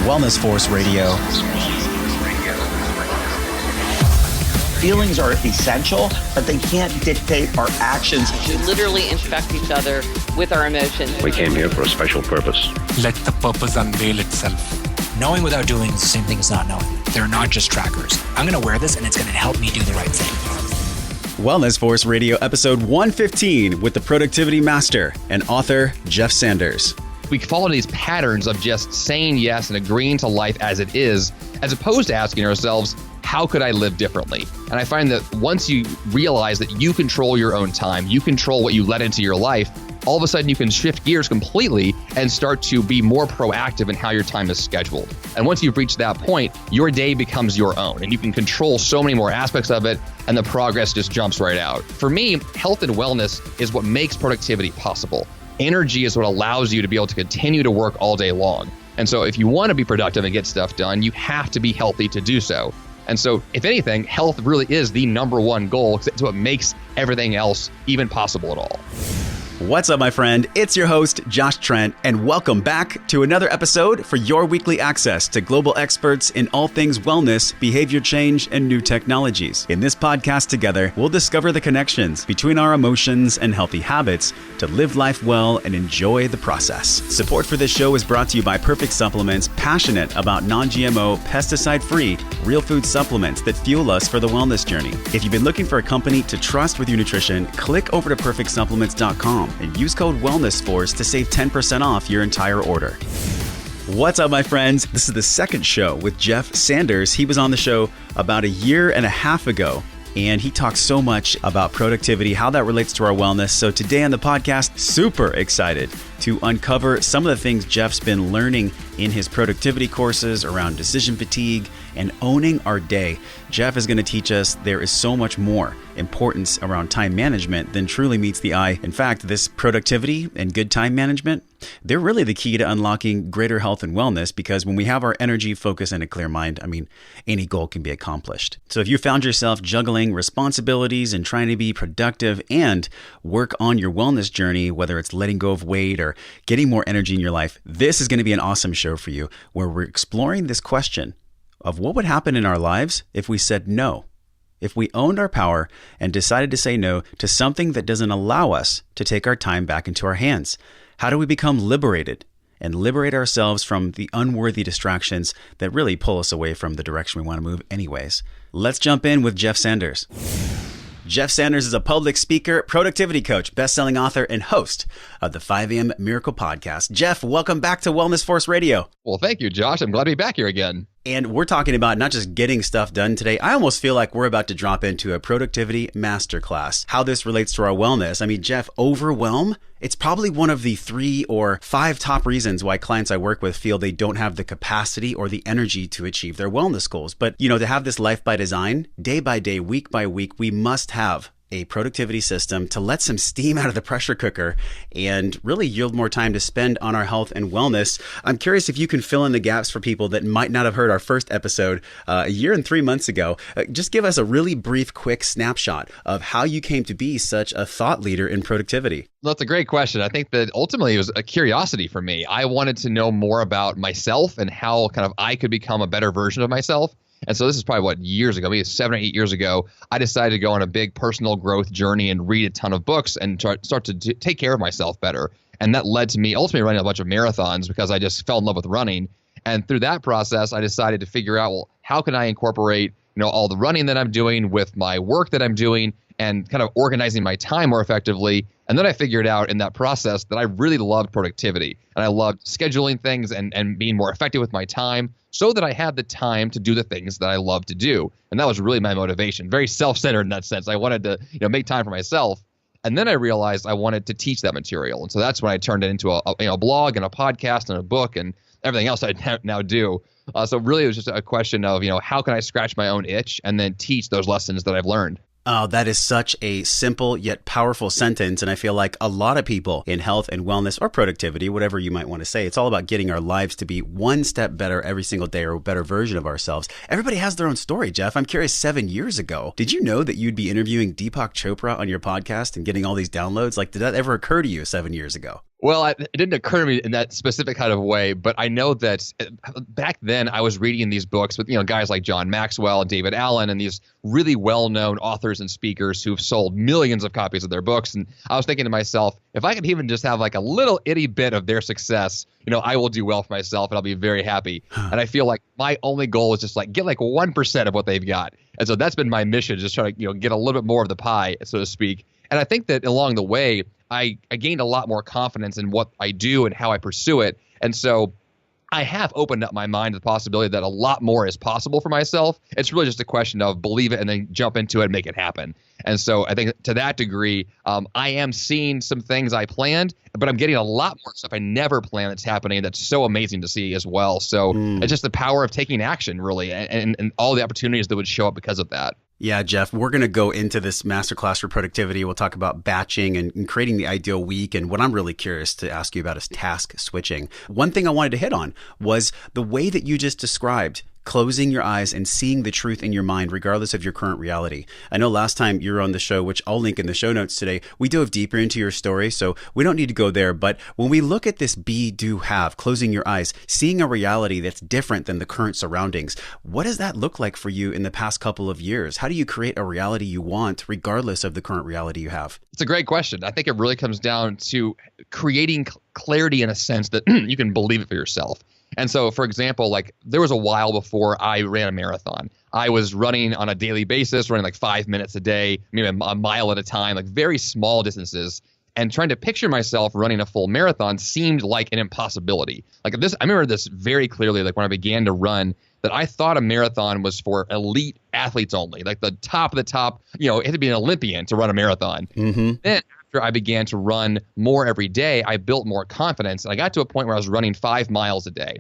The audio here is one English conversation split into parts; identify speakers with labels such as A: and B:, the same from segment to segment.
A: Wellness Force Radio.
B: Feelings are essential, but they can't dictate our actions.
C: We literally infect each other with our emotions.
D: We came here for a special purpose.
E: Let the purpose unveil itself.
F: Knowing without doing is the same thing as not knowing. They're not just trackers. I'm going to wear this and it's going to help me do the right thing.
A: Wellness Force Radio episode 115 with the productivity master and author, Jeff Sanders.
G: We follow these patterns of just saying yes and agreeing to life as it is, as opposed to asking ourselves, how could I live differently? And I find that once you realize that you control your own time, you control what you let into your life, all of a sudden you can shift gears completely and start to be more proactive in how your time is scheduled. And once you've reached that point, your day becomes your own and you can control so many more aspects of it and the progress just jumps right out. For me, health and wellness is what makes productivity possible. Energy is what allows you to be able to continue to work all day long. And so if you want to be productive and get stuff done, you have to be healthy to do so. And so, if anything, health really is the number one goal. It's what makes everything else even possible at all.
A: What's up, my friend? It's your host, Josh Trent, and welcome back to another episode for your weekly access to global experts in all things wellness, behavior change, and new technologies. In this podcast together, we'll discover the connections between our emotions and healthy habits to live life well and enjoy the process. Support for this show is brought to you by Perfect Supplements, passionate about non-GMO, pesticide-free, real food supplements that fuel us for the wellness journey. If you've been looking for a company to trust with your nutrition, click over to perfectsupplements.com and use code WellnessForce to save 10% off your entire order. What's up, my friends? This is the second show with Jeff Sanders. He was on the show about a year and a half ago, and he talks so much about productivity, how that relates to our wellness. So today on the podcast, super excited to uncover some of the things Jeff's been learning in his productivity courses around decision fatigue and owning our day. Jeff is going to teach us there is so much more importance around time management than truly meets the eye. In fact, this productivity and good time management, they're really the key to unlocking greater health and wellness, because when we have our energy, focus, and a clear mind, any goal can be accomplished. So if you found yourself juggling responsibilities and trying to be productive and work on your wellness journey, whether it's letting go of weight or getting more energy in your life, this is going to be an awesome show for you, where we're exploring this question of what would happen in our lives if we said no. If we owned our power and decided to say no to something that doesn't allow us to take our time back into our hands. How do we become liberated and liberate ourselves from the unworthy distractions that really pull us away from the direction we want to move anyways? Let's jump in with Jeff Sanders. Jeff Sanders is a public speaker, productivity coach, best-selling author, and host of the 5 a.m. Miracle Podcast. Jeff, welcome back to Wellness Force Radio.
G: Well, thank you, Josh. I'm glad to be back here again.
A: And we're talking about not just getting stuff done today. I almost feel like we're about to drop into a productivity masterclass. How this relates to our wellness. Jeff, overwhelm, it's probably one of the 3 or 5 top reasons why clients I work with feel they don't have the capacity or the energy to achieve their wellness goals. But, to have this life by design, day by day, week by week, we must have a productivity system to let some steam out of the pressure cooker and really yield more time to spend on our health and wellness. I'm curious if you can fill in the gaps for people that might not have heard our first episode a year and 3 months ago. Just give us a really brief, quick snapshot of how you came to be such a thought leader in productivity.
G: That's a great question. I think that ultimately it was a curiosity for me. I wanted to know more about myself and how I could become a better version of myself. And so this is probably years ago, maybe 7 or 8 years ago, I decided to go on a big personal growth journey and read a ton of books and start to take care of myself better. And that led to me ultimately running a bunch of marathons because I just fell in love with running. And through that process, I decided to figure out, how can I incorporate, all the running that I'm doing with my work that I'm doing and kind of organizing my time more effectively. And then I figured out in that process that I really loved productivity and I loved scheduling things and being more effective with my time so that I had the time to do the things that I love to do. And that was really my motivation, very self-centered in that sense. I wanted to make time for myself. And then I realized I wanted to teach that material. And so that's when I turned it into a blog and a podcast and a book and everything else I now do. So really it was just a question of, how can I scratch my own itch and then teach those lessons that I've learned.
A: Oh, that is such a simple yet powerful sentence. And I feel like a lot of people in health and wellness or productivity, whatever you might want to say, it's all about getting our lives to be one step better every single day or a better version of ourselves. Everybody has their own story, Jeff. I'm curious, 7 years ago, did you know that you'd be interviewing Deepak Chopra on your podcast and getting all these downloads? Did that ever occur to you 7 years ago?
G: Well, it didn't occur to me in that specific kind of way, but I know that back then I was reading these books with, guys like John Maxwell and David Allen and these really well-known authors and speakers who've sold millions of copies of their books. And I was thinking to myself, if I could even just have like a little itty bit of their success, I will do well for myself and I'll be very happy. And I feel like my only goal is just like get like 1% of what they've got. And so that's been my mission, just try to, get a little bit more of the pie, so to speak. And I think that along the way, I gained a lot more confidence in what I do and how I pursue it. And so I have opened up my mind to the possibility that a lot more is possible for myself. It's really just a question of believe it and then jump into it and make it happen. And so I think to that degree, I am seeing some things I planned, but I'm getting a lot more stuff I never planned that's happening. That's so amazing to see as well. So it's just the power of taking action, really, and all the opportunities that would show up because of that.
A: Yeah, Jeff, we're going to go into this masterclass for productivity. We'll talk about batching and creating the ideal week. And what I'm really curious to ask you about is task switching. One thing I wanted to hit on was the way that you just described closing your eyes and seeing the truth in your mind, regardless of your current reality. I know last time you were on the show, which I'll link in the show notes today, we dove deeper into your story, so we don't need to go there. But when we look at this be, do, have, closing your eyes, seeing a reality that's different than the current surroundings, what does that look like for you in the past couple of years? How do you create a reality you want, regardless of the current reality you have?
G: It's a great question. I think it really comes down to creating clarity in a sense that you can believe it for yourself. And so, for example, like there was a while before I ran a marathon. I was running on a daily basis, running like 5 minutes a day, maybe a mile at a time, like very small distances. And trying to picture myself running a full marathon seemed like an impossibility. Like this, I remember this very clearly, like when I began to run, that I thought a marathon was for elite athletes only, like the top of the top, it had to be an Olympian to run a marathon. Then after I began to run more every day, I built more confidence. And I got to a point where I was running 5 miles a day.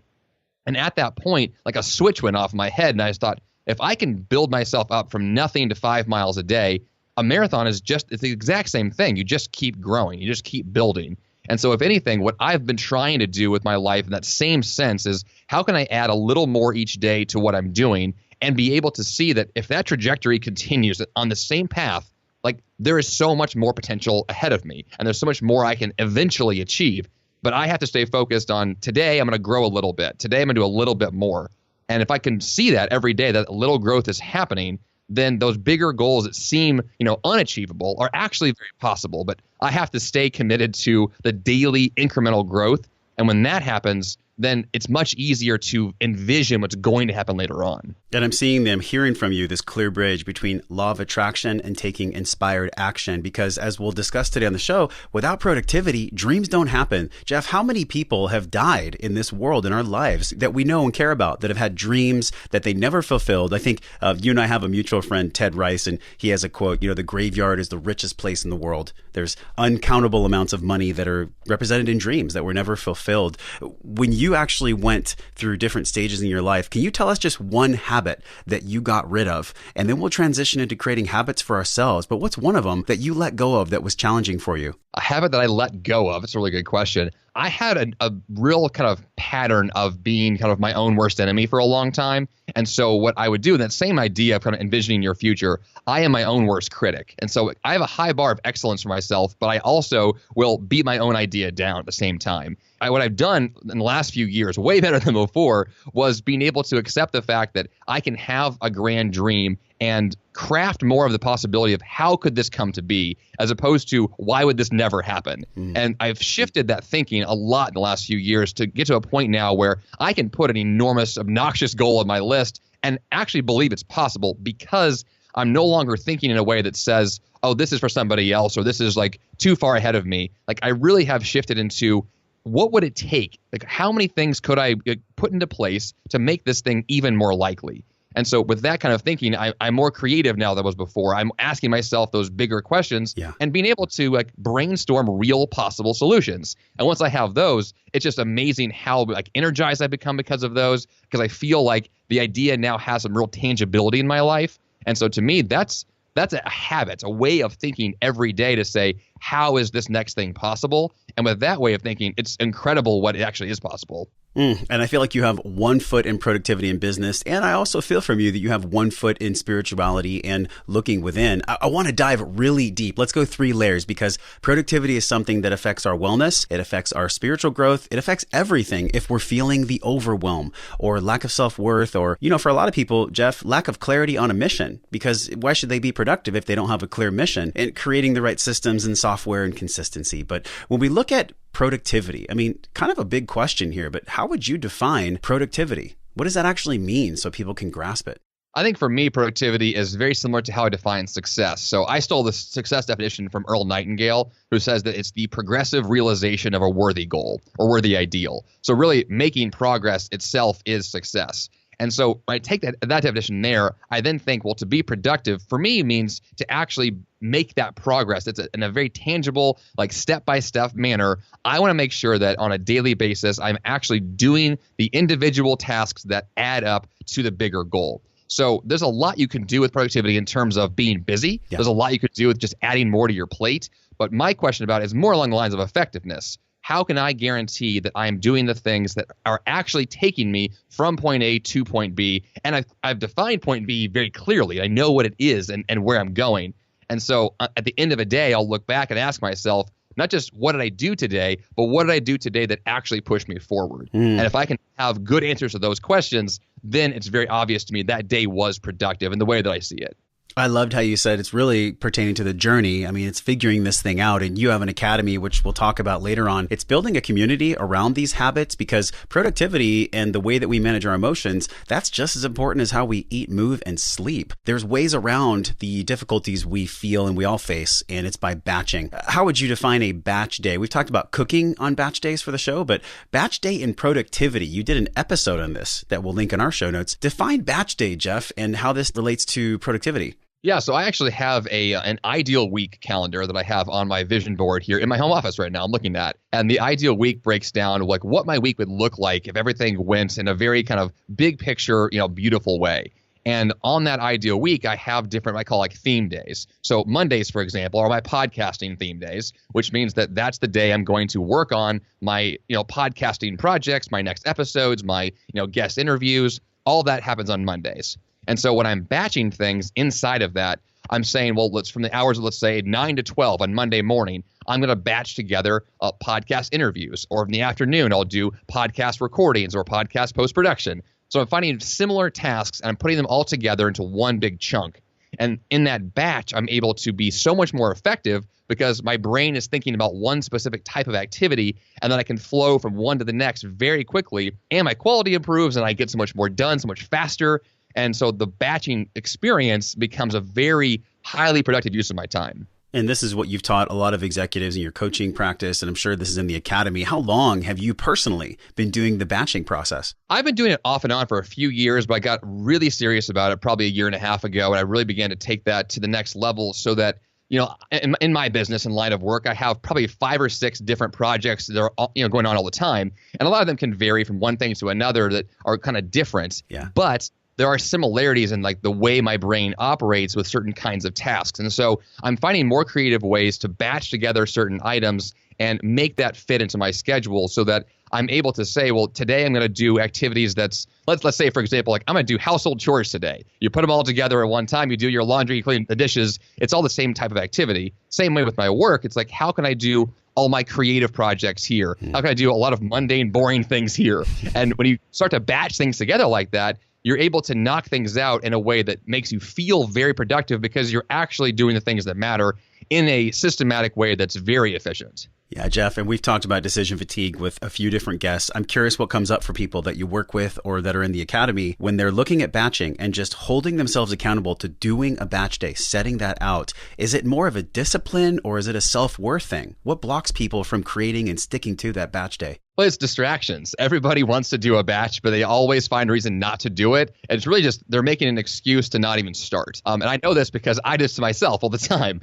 G: And at that point, like a switch went off in my head. And I just thought, if I can build myself up from nothing to 5 miles a day, a marathon it's the exact same thing. You just keep growing. You just keep building. And so if anything, what I've been trying to do with my life in that same sense is how can I add a little more each day to what I'm doing and be able to see that if that trajectory continues on the same path, like there is so much more potential ahead of me and there's so much more I can eventually achieve. But I have to stay focused on today, I'm going to grow a little bit. Today, I'm going to do a little bit more. And if I can see that every day, that a little growth is happening, then those bigger goals that seem, unachievable are actually very possible. But I have to stay committed to the daily incremental growth. And when that happens, then it's much easier to envision what's going to happen later on.
A: And I'm seeing them hearing from you this clear bridge between law of attraction and taking inspired action, because as we'll discuss today on the show, without productivity, dreams don't happen. Jeff, how many people have died in this world, in our lives, that we know and care about, that have had dreams that they never fulfilled? I think you and I have a mutual friend, Ted Rice, and he has a quote, the graveyard is the richest place in the world. There's uncountable amounts of money that are represented in dreams that were never fulfilled. When you actually went through different stages in your life, can you tell us just one habit that you got rid of? And then we'll transition into creating habits for ourselves. But what's one of them that you let go of that was challenging for you?
G: A habit that I let go of, it's a really good question. I had a real kind of pattern of being kind of my own worst enemy for a long time. And so what I would do, that same idea of kind of envisioning your future, I am my own worst critic. And so I have a high bar of excellence for myself, but I also will beat my own idea down at the same time. What I've done in the last few years, way better than before, was being able to accept the fact that I can have a grand dream and craft more of the possibility of how could this come to be, as opposed to why would this never happen? And I've shifted that thinking a lot in the last few years to get to a point now where I can put an enormous, obnoxious goal on my list and actually believe it's possible, because I'm no longer thinking in a way that says, oh, this is for somebody else, or this is like too far ahead of me. Like I really have shifted into what would it take? Like how many things could I put into place to make this thing even more likely? And so with that kind of thinking, I'm more creative now than I was before. I'm asking myself those bigger questions and being able to like brainstorm real possible solutions. And once I have those, it's just amazing how like energized I become because of those, because I feel like the idea now has some real tangibility in my life. And so to me, that's a habit, a way of thinking every day to say, how is this next thing possible? And with that way of thinking, it's incredible what it actually is possible.
A: And I feel like you have one foot in productivity and business. And I also feel from you that you have one foot in spirituality and looking within. I want to dive really deep. Let's go 3 layers, because productivity is something that affects our wellness. It affects our spiritual growth. It affects everything if we're feeling the overwhelm or lack of self-worth, or, for a lot of people, Jeff, lack of clarity on a mission, because why should they be productive if they don't have a clear mission, and creating the right systems and software and consistency. But when we look at productivity, kind of a big question here, but how would you define productivity? What does that actually mean so people can grasp it?
G: I think for me, productivity is very similar to how I define success. So I stole the success definition from Earl Nightingale, who says that it's the progressive realization of a worthy goal or worthy ideal. So really making progress itself is success. And so when I take that definition there, I then think, well, to be productive for me means to actually make that progress. It's in a very tangible, like step-by-step manner. I want to make sure that on a daily basis, I'm actually doing the individual tasks that add up to the bigger goal. So there's a lot you can do with productivity in terms of being busy. Yeah. There's a lot you could do with just adding more to your plate. But my question about it is more along the lines of effectiveness. How can I guarantee that I'm doing the things that are actually taking me from point A to point B? And I've defined point B very clearly. I know what it is and where I'm going. And so at the end of a day, I'll look back and ask myself, not just what did I do today, but what did I do today that actually pushed me forward? And if I can have good answers to those questions, then it's very obvious to me that day was productive in the way that I see it.
A: I loved how you said it's really pertaining to the journey. It's figuring this thing out, and you have an academy, which we'll talk about later on. It's building a community around these habits, because productivity and the way that we manage our emotions, that's just as important as how we eat, move, and sleep. There's ways around the difficulties we feel and we all face, and it's by batching. How would you define a batch day? We've talked about cooking on batch days for the show, but batch day and productivity, you did an episode on this that we'll link in our show notes. Define batch day, Jeff, and how this relates to productivity.
G: Yeah, so I actually have an ideal week calendar that I have on my vision board here in my home office right now I'm looking at. And the ideal week breaks down like what my week would look like if everything went in a very kind of big picture, beautiful way. And on that ideal week, I have different, I call like theme days. So Mondays, for example, are my podcasting theme days, which means that that's the day I'm going to work on my, podcasting projects, my next episodes, my, guest interviews. All that happens on Mondays. And so when I'm batching things inside of that, I'm saying, well, from the hours of, let's say, 9 to 12 on Monday morning, I'm going to batch together podcast interviews. Or in the afternoon, I'll do podcast recordings or podcast post-production. So I'm finding similar tasks and I'm putting them all together into one big chunk. And in that batch, I'm able to be so much more effective because my brain is thinking about one specific type of activity, and then I can flow from one to the next very quickly. And my quality improves and I get so much more done, so much faster. And so the batching experience becomes a very highly productive use of my time.
A: And this is what you've taught a lot of executives in your coaching practice, and I'm sure this is in the academy. How long have you personally been doing the batching process?
G: I've been doing it off and on for a few years, but I got really serious about it probably a year and a half ago, and I really began to take that to the next level so that, in my business and line of work, I have probably 5 or 6 different projects that are going on all the time. And a lot of them can vary from one thing to another that are kind of different.
A: Yeah.
G: But there are similarities in like the way my brain operates with certain kinds of tasks. And so I'm finding more creative ways to batch together certain items and make that fit into my schedule so that I'm able to say, well, today I'm going to do activities that's, let's say, for example, like I'm going to do household chores today. You put them all together at one time, you do your laundry, you clean the dishes. It's all the same type of activity. Same way with my work. It's like, how can I do all my creative projects here? How can I do a lot of mundane, boring things here? And when you start to batch things together like that, you're able to knock things out in a way that makes you feel very productive because you're actually doing the things that matter in a systematic way that's very efficient.
A: Yeah, Jeff, and we've talked about decision fatigue with a few different guests. I'm curious what comes up for people that you work with or that are in the academy when they're looking at batching and just holding themselves accountable to doing a batch day, setting that out. Is it more of a discipline or is it a self-worth thing? What blocks people from creating and sticking to that batch day?
G: Well, it's distractions. Everybody wants to do a batch, but they always find a reason not to do it. And it's really just they're making an excuse to not even start. And I know this because I do this to myself all the time.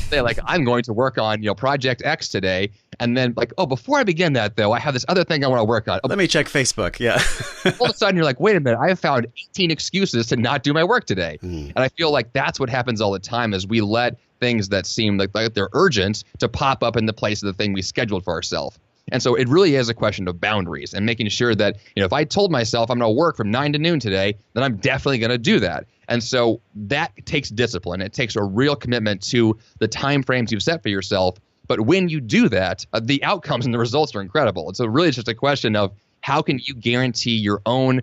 G: Say like, I'm going to work on project X today. And then like, oh, before I begin that, though, I have this other thing I want to work on.
A: Let me check Facebook. Yeah.
G: All of a sudden, you're like, wait a minute, I have found 18 excuses to not do my work today. And I feel like that's what happens all the time is we let things that seem like they're urgent to pop up in the place of the thing we scheduled for ourselves. And so it really is a question of boundaries and making sure that, if I told myself I'm going to work from 9 to noon today, then I'm definitely going to do that. And so that takes discipline. It takes a real commitment to the time frames you've set for yourself. But when you do that, the outcomes and the results are incredible. And so really it's just a question of how can you guarantee your own,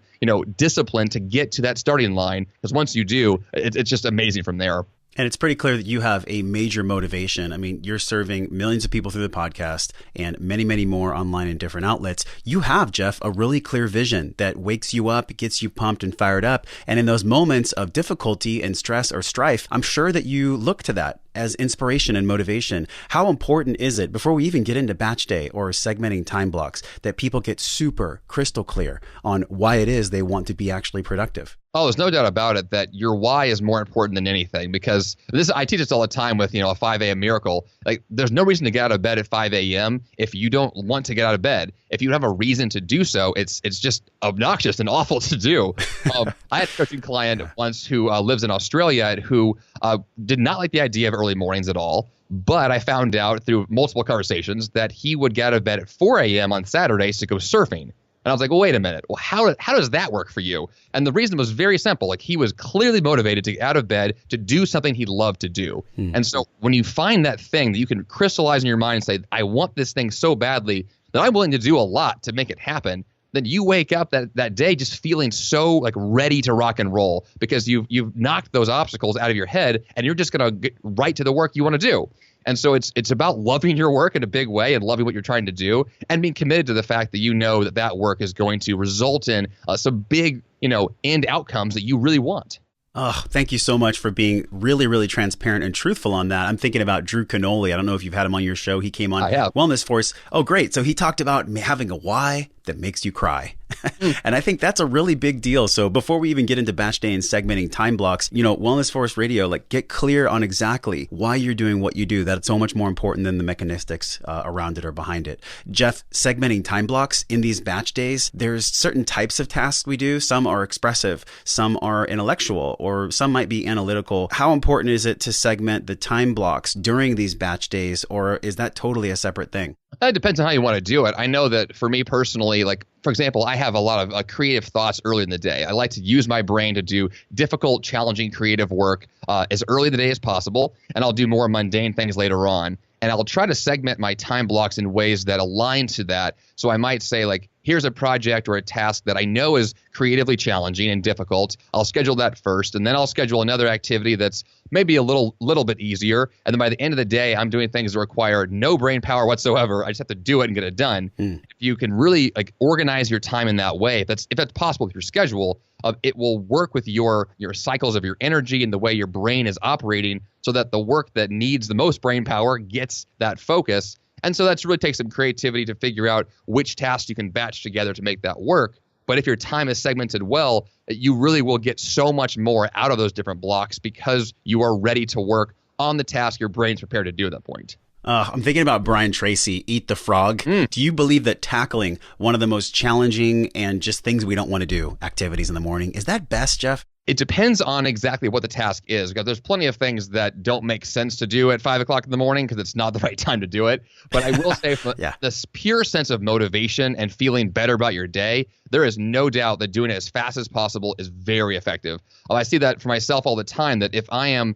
G: discipline to get to that starting line? Because once you do, it's just amazing from there.
A: And it's pretty clear that you have a major motivation. I mean, you're serving millions of people through the podcast and many, many more online in different outlets. You have, Jeff, a really clear vision that wakes you up, gets you pumped and fired up. And in those moments of difficulty and stress or strife, I'm sure that you look to that as inspiration and motivation. How important is it, before we even get into batch day or segmenting time blocks, that people get super crystal clear on why it is they want to be actually productive?
G: Oh, there's no doubt about it that your why is more important than anything, because I teach this all the time with, a 5 a.m. miracle. Like, there's no reason to get out of bed at 5 a.m. if you don't want to get out of bed. If you don't have a reason to do so, it's just obnoxious and awful to do. I had a coaching client once who lives in Australia who did not like the idea of early mornings at all. But I found out through multiple conversations that he would get out of bed at 4 a.m. on Saturdays to go surfing. And I was like, well, wait a minute. Well, how does that work for you? And the reason was very simple. Like, he was clearly motivated to get out of bed to do something he loved to do. And so when you find that thing that you can crystallize in your mind and say, I want this thing so badly that I'm willing to do a lot to make it happen, then you wake up that day just feeling so like ready to rock and roll, because you've knocked those obstacles out of your head and you're just going to get right to the work you want to do. And so it's about loving your work in a big way and loving what you're trying to do and being committed to the fact that that work is going to result in some big, end outcomes that you really want.
A: Oh, thank you so much for being really, really transparent and truthful on that. I'm thinking about Drew Canoli. I don't know if you've had him on your show. He came on Wellness Force. Oh, great. So he talked about having a why that makes you cry. And I think that's a really big deal. So before we even get into batch day and segmenting time blocks, Wellness Force Radio, get clear on exactly why you're doing what you do. That's so much more important than the mechanistics around it or behind it. Jeff, segmenting time blocks in these batch days, there's certain types of tasks we do. Some are expressive, some are intellectual, or some might be analytical. How important is it to segment the time blocks during these batch days, or is that totally a separate thing?
G: It depends on how you want to do it. I know that for me personally, for example, I have a lot of creative thoughts early in the day. I like to use my brain to do difficult, challenging, creative work as early in the day as possible, and I'll do more mundane things later on. And I'll try to segment my time blocks in ways that align to that. So I might say, here's a project or a task that I know is creatively challenging and difficult. I'll schedule that first, and then I'll schedule another activity that's maybe a little bit easier. And then by the end of the day, I'm doing things that require no brain power whatsoever. I just have to do it and get it done. If you can really organize your time in that way, if that's possible with your schedule, it will work with your cycles of your energy and the way your brain is operating, so that the work that needs the most brain power gets that focus. And so that's really takes some creativity to figure out which tasks you can batch together to make that work. But if your time is segmented well, you really will get so much more out of those different blocks because you are ready to work on the task your brain's prepared to do at that point.
A: I'm thinking about Brian Tracy, Eat the Frog. Do you believe that tackling one of the most challenging and just things we don't want to do activities in the morning, is that best, Jeff?
G: It depends on exactly what the task is, because there's plenty of things that don't make sense to do at 5 o'clock in the morning because it's not the right time to do it. But I will say this pure sense of motivation and feeling better about your day, there is no doubt that doing it as fast as possible is very effective. I see that for myself all the time, that if I am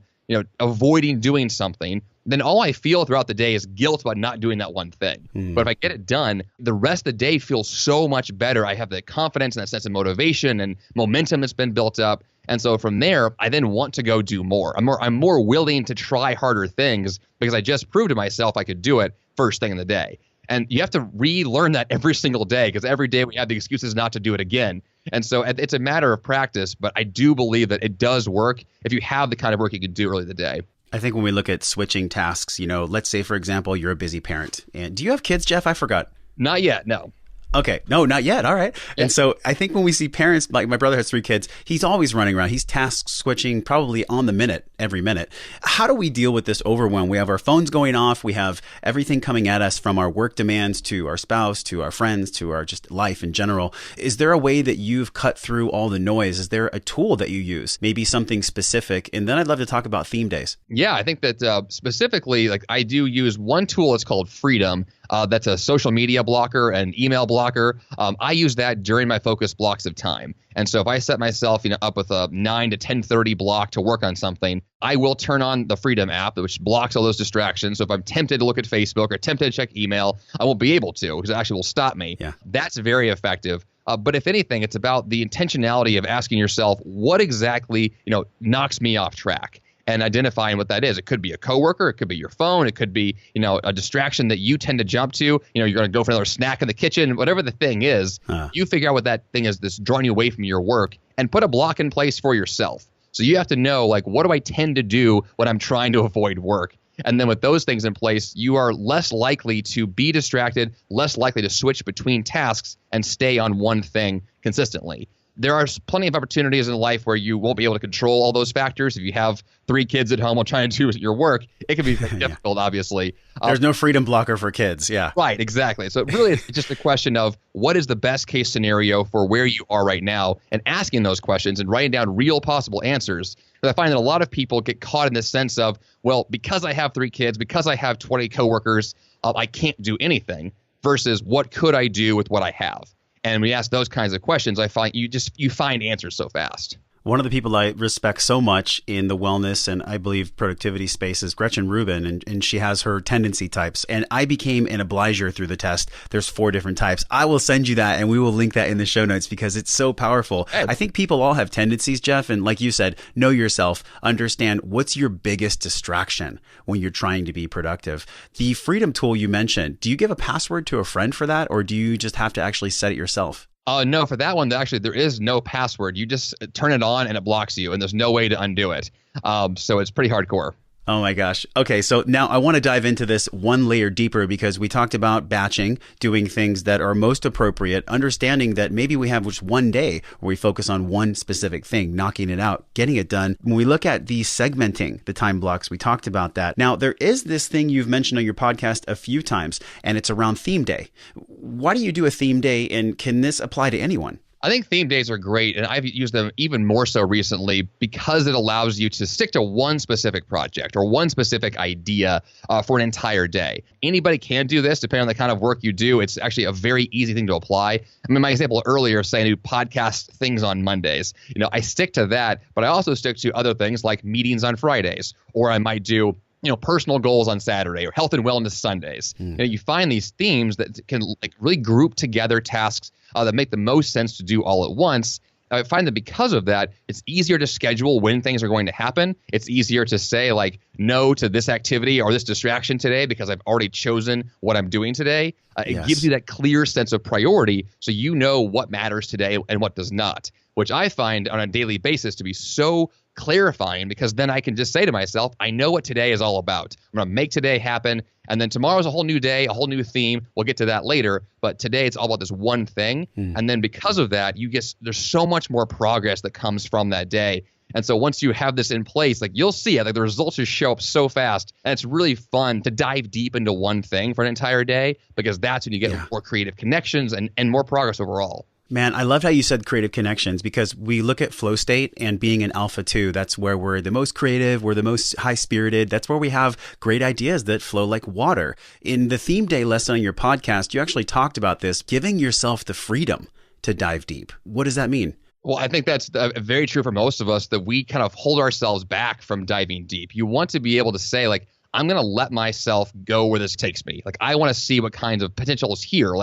G: avoiding doing something, then all I feel throughout the day is guilt about not doing that one thing. But if I get it done, the rest of the day feels so much better. I have the confidence and that sense of motivation and momentum that's been built up. And so from there, I then want to go do more. I'm more willing to try harder things because I just proved to myself I could do it first thing in the day. And you have to relearn that every single day, because every day we have the excuses not to do it again. And so it's a matter of practice, but I do believe that it does work if you have the kind of work you can do early in the day.
A: I think when we look at switching tasks, let's say, for example, you're a busy parent. And do you have kids, Jeff? I forgot.
G: Not yet, no.
A: Okay. No, not yet. All right.
G: Yeah.
A: And so I think when we see parents, like my brother has 3 kids, he's always running around. He's task switching probably on the minute, every minute. How do we deal with this overwhelm? We have our phones going off. We have everything coming at us from our work demands to our spouse, to our friends, to our just life in general. Is there a way that you've cut through all the noise? Is there a tool that you use? Maybe something specific? And then I'd love to talk about theme days.
G: Yeah, I think that specifically, like I do use one tool. It's called Freedom. That's a social media blocker and email blocker. I use that during my focus blocks of time. And so if I set myself, up with a 9 to 10:30 block to work on something, I will turn on the Freedom app, which blocks all those distractions. So if I'm tempted to look at Facebook or tempted to check email, I won't be able to because it actually will stop me.
A: Yeah.
G: That's very effective. But if anything, it's about the intentionality of asking yourself, what exactly, knocks me off track? And identifying what that is. It could be a coworker, it could be your phone, it could be, a distraction that you tend to jump to. You're going to go for another snack in the kitchen, whatever the thing is. You figure out what that thing is that's drawing you away from your work and put a block in place for yourself. So you have to know, what do I tend to do when I'm trying to avoid work? And then with those things in place, you are less likely to be distracted, less likely to switch between tasks and stay on one thing consistently. There are plenty of opportunities in life where you won't be able to control all those factors. If you have 3 kids at home while trying to do your work, it can be very difficult, obviously.
A: There's no freedom blocker for kids. Yeah.
G: Right, exactly. So really, it's just a question of what is the best case scenario for where you are right now and asking those questions and writing down real possible answers. Because I find that a lot of people get caught in this sense of, well, because I have 3 kids, because I have 20 coworkers, I can't do anything versus what could I do with what I have? And when you ask those kinds of questions, I find you find answers so fast.
A: One of the people I respect so much in the wellness and I believe productivity space is Gretchen Rubin, and she has her tendency types. And I became an obliger through the test. There's 4 different types. I will send you that and we will link that in the show notes because it's so powerful. Hey. I think people all have tendencies, Jeff. And like you said, know yourself, understand what's your biggest distraction when you're trying to be productive. The Freedom tool you mentioned, do you give a password to a friend for that or do you just have to actually set it yourself?
G: No, for that one, actually, there is no password. You just turn it on and it blocks you, and there's no way to undo it. So it's pretty hardcore.
A: Oh my gosh. Okay, so now I want to dive into this one layer deeper because we talked about batching, doing things that are most appropriate, understanding that maybe we have just one day where we focus on one specific thing, knocking it out, getting it done. When we look at the segmenting, the time blocks, we talked about that. Now, there is this thing you've mentioned on your podcast a few times, and it's around theme day. Why do you do a theme day, and can this apply to anyone?
G: I think theme days are great, and I've used them even more so recently because it allows you to stick to one specific project or one specific idea for an entire day. Anybody can do this depending on the kind of work you do. It's actually a very easy thing to apply. I mean, my example earlier saying I do podcast things on Mondays. I stick to that, but I also stick to other things like meetings on Fridays, or I might do personal goals on Saturday or health and wellness Sundays. You find these themes that can really group together tasks that make the most sense to do all at once. I find that because of that, it's easier to schedule when things are going to happen. It's easier to say no to this activity or this distraction today because I've already chosen what I'm doing today. It gives you that clear sense of priority so you know what matters today and what does not, which I find on a daily basis to be so clarifying because then I can just say to myself, I know what today is all about. I'm going to make today happen. And then tomorrow's a whole new day, a whole new theme. We'll get to that later. But today it's all about this one thing. And then because of that, there's so much more progress that comes from that day. And so once you have this in place, you'll see it, the results just show up so fast. And it's really fun to dive deep into one thing for an entire day because that's when you get more creative connections and more progress overall.
A: Man, I loved how you said creative connections because we look at flow state and being in alpha 2. That's where we're the most creative. We're the most high spirited. That's where we have great ideas that flow like water. In the theme day lesson on your podcast, you actually talked about this, giving yourself the freedom to dive deep. What does that mean?
G: Well, I think that's very true for most of us that we kind of hold ourselves back from diving deep. You want to be able to say I'm going to let myself go where this takes me. I want to see what kinds of potential is here.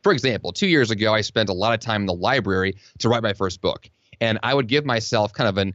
G: For example, 2 years ago, I spent a lot of time in the library to write my first book. And I would give myself kind of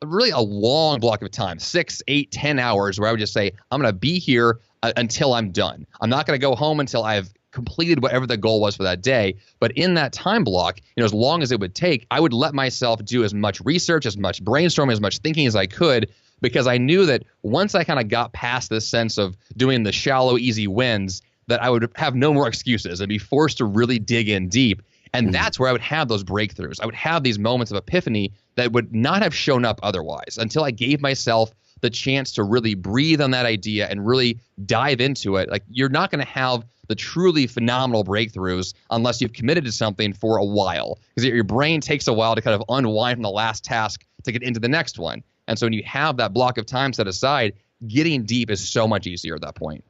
G: really a long block of time, 6, 8, 10 hours, where I would just say, I'm going to be here until I'm done. I'm not going to go home until I've completed whatever the goal was for that day. But in that time block, as long as it would take, I would let myself do as much research, as much brainstorming, as much thinking as I could, because I knew that once I kind of got past this sense of doing the shallow, easy wins, that I would have no more excuses and be forced to really dig in deep. And that's where I would have those breakthroughs. I would have these moments of epiphany that would not have shown up otherwise until I gave myself the chance to really breathe on that idea and really dive into it. Like, you're not going to have the truly phenomenal breakthroughs unless you've committed to something for a while, because your brain takes a while to kind of unwind from the last task to get into the next one. And so when you have that block of time set aside, getting deep is so much easier at that point.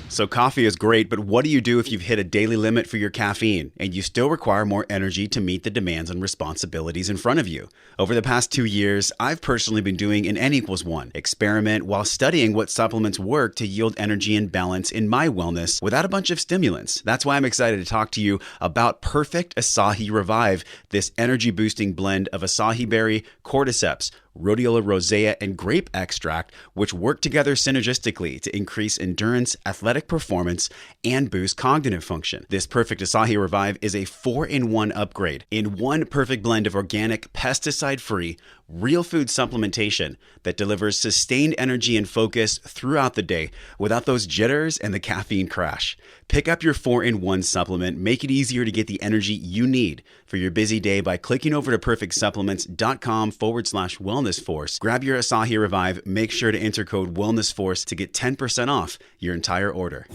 A: So coffee is great, but what do you do if you've hit a daily limit for your caffeine and you still require more energy to meet the demands and responsibilities in front of you? Over the past 2 years, I've personally been doing an N=1 experiment while studying what supplements work to yield energy and balance in my wellness without a bunch of stimulants. That's why I'm excited to talk to you about Perfect Acai Revive, this energy-boosting blend of acai berry, cordyceps, rhodiola rosea, and grape extract, which work together synergistically to increase endurance, athletic performance, and boost cognitive function. This Perfect Acai Revive is a 4-in-1 upgrade in one perfect blend of organic, pesticide-free, real food supplementation that delivers sustained energy and focus throughout the day without those jitters and the caffeine crash. Pick up your 4-in-1 supplement. Make it easier to get the energy you need for your busy day by clicking over to perfectsupplements.com/wellnessforce. Grab your Acai Revive. Make sure to enter code wellnessforce to get 10% off your entire order.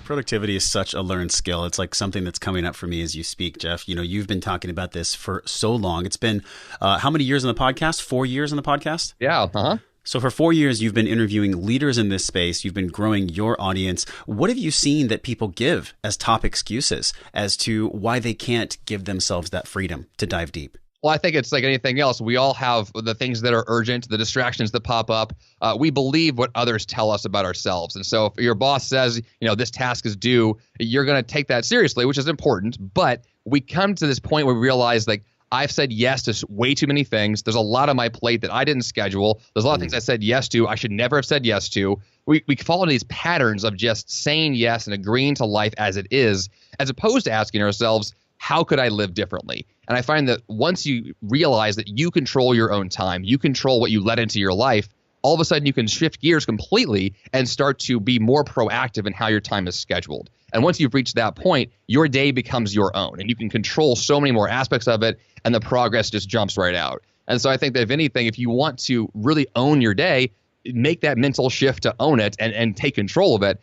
A: Productivity is such a learned skill. It's like something that's coming up for me as you speak, Jeff. You know, you've been talking about this for so long. It's been how many years on the podcast? 4 years on the podcast?
G: Yeah.
A: So for 4 years, you've been interviewing leaders in this space. You've been growing your audience. What have you seen that people give as top excuses as to why they can't give themselves that freedom to dive deep?
G: Well, I think it's like anything else. We all have the things that are urgent, the distractions that pop up. We believe what others tell us about ourselves. And so if your boss says, this task is due, you're going to take that seriously, which is important. But we come to this point where we realize, like, I've said yes to way too many things. There's a lot on my plate that I didn't schedule. There's a lot of things I said yes to I should never have said yes to. We fall into these patterns of just saying yes and agreeing to life as it is, as opposed to asking ourselves, how could I live differently? And I find that once you realize that you control your own time, you control what you let into your life, all of a sudden you can shift gears completely and start to be more proactive in how your time is scheduled. And once you've reached that point, your day becomes your own and you can control so many more aspects of it, and the progress just jumps right out. And so I think that if anything, if you want to really own your day, make that mental shift to own it and take control of it.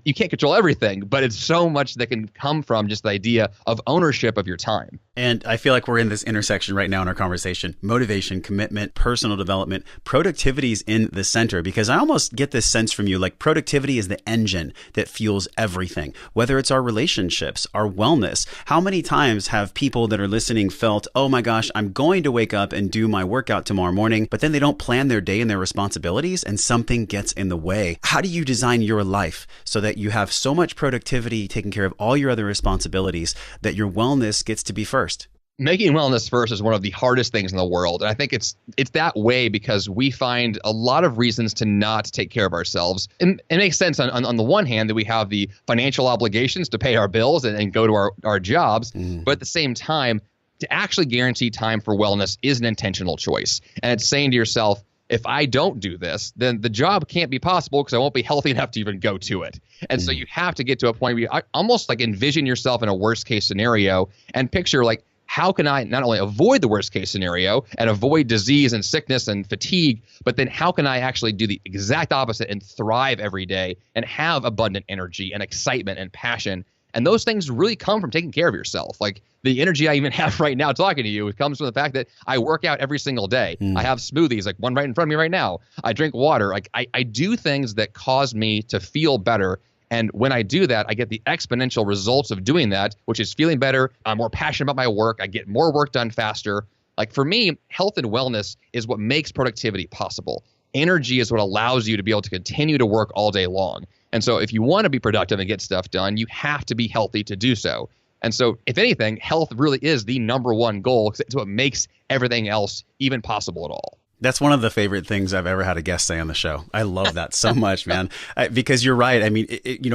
G: You can't control everything, but it's so much that can come from just the idea of ownership of your time.
A: And I feel like we're in this intersection right now in our conversation. Motivation, commitment, personal development, productivity is in the center, because I almost get this sense from you, like productivity is the engine that fuels everything, whether it's our relationships, our wellness. How many times have people that are listening felt, oh my gosh, I'm going to wake up and do my workout tomorrow morning, but then they don't plan their day and their responsibilities and something gets in the way. How do you design your life so that you have so much productivity taking care of all your other responsibilities that your wellness gets to be first?
G: Making wellness first is one of the hardest things in the world. And I think it's that way because we find a lot of reasons to not take care of ourselves. And it makes sense on the one hand that we have the financial obligations to pay our bills and go to our jobs. But at the same time, to actually guarantee time for wellness is an intentional choice. And it's saying to yourself, if I don't do this, then the job can't be possible because I won't be healthy enough to even go to it. And so you have to get to a point where you almost like envision yourself in a worst case scenario and picture, like, how can I not only avoid the worst case scenario and avoid disease and sickness and fatigue, but then how can I actually do the exact opposite and thrive every day and have abundant energy and excitement and passion? And those things really come from taking care of yourself. Like the energy I even have right now talking to you, it comes from the fact that I work out every single day. I have smoothies, like one right in front of me right now. I drink water. Like I do things that cause me to feel better. And when I do that, I get the exponential results of doing that, which is feeling better. I'm more passionate about my work. I get more work done faster. Like for me, health and wellness is what makes productivity possible. Energy is what allows you to be able to continue to work all day long. And so if you want to be productive and get stuff done, you have to be healthy to do so. And so if anything, health really is the number one goal because it's what makes everything else even possible at all.
A: That's one of the favorite things I've ever had a guest say on the show. I love that so much, man, because you're right. I mean,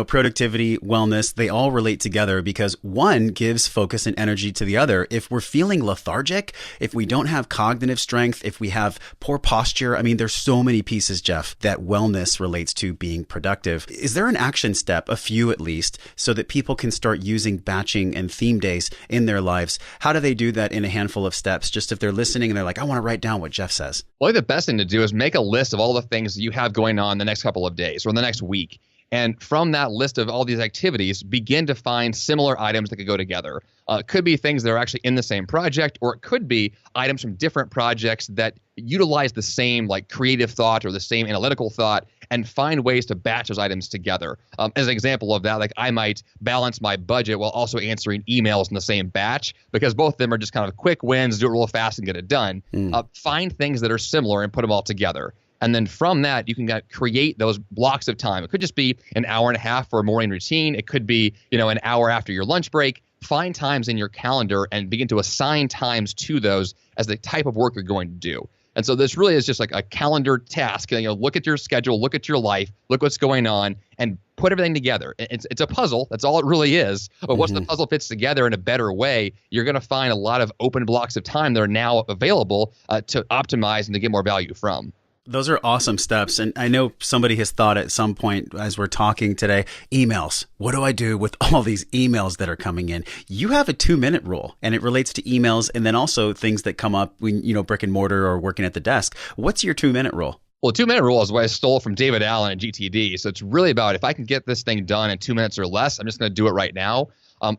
A: productivity, wellness, they all relate together because one gives focus and energy to the other. If we're feeling lethargic, if we don't have cognitive strength, if we have poor posture, I mean, there's so many pieces, Jeff, that wellness relates to being productive. Is there an action step, a few at least, so that people can start using batching and theme days in their lives? How do they do that in a handful of steps? Just if they're listening and they're like, I want to write down what Jeff says.
G: Well, the best thing to do is make a list of all the things that you have going on the next couple of days or the next week. And from that list of all these activities, begin to find similar items that could go together. It could be things that are actually in the same project, or it could be items from different projects that utilize the same like creative thought or the same analytical thought, and find ways to batch those items together. As an example of that, like I might balance my budget while also answering emails in the same batch, because both of them are just kind of quick wins, do it real fast and get it done. Find things that are similar and put them all together. And then from that, you can create those blocks of time. It could just be an hour and a half for a morning routine. It could be, an hour after your lunch break. Find times in your calendar and begin to assign times to those as the type of work you're going to do. And so this really is just like a calendar task. Look at your schedule, look at your life, look what's going on, and put everything together. It's a puzzle. That's all it really is. But once the puzzle fits together in a better way, you're going to find a lot of open blocks of time that are now available to optimize and to get more value from.
A: Those are awesome steps. And I know somebody has thought at some point as we're talking today, emails. What do I do with all these emails that are coming in? You have a 2-minute rule, and it relates to emails and then also things that come up when, brick and mortar or working at the desk. What's your 2-minute rule?
G: Well, 2-minute rule is what I stole from David Allen at GTD. So it's really about if I can get this thing done in 2 minutes or less, I'm just going to do it right now.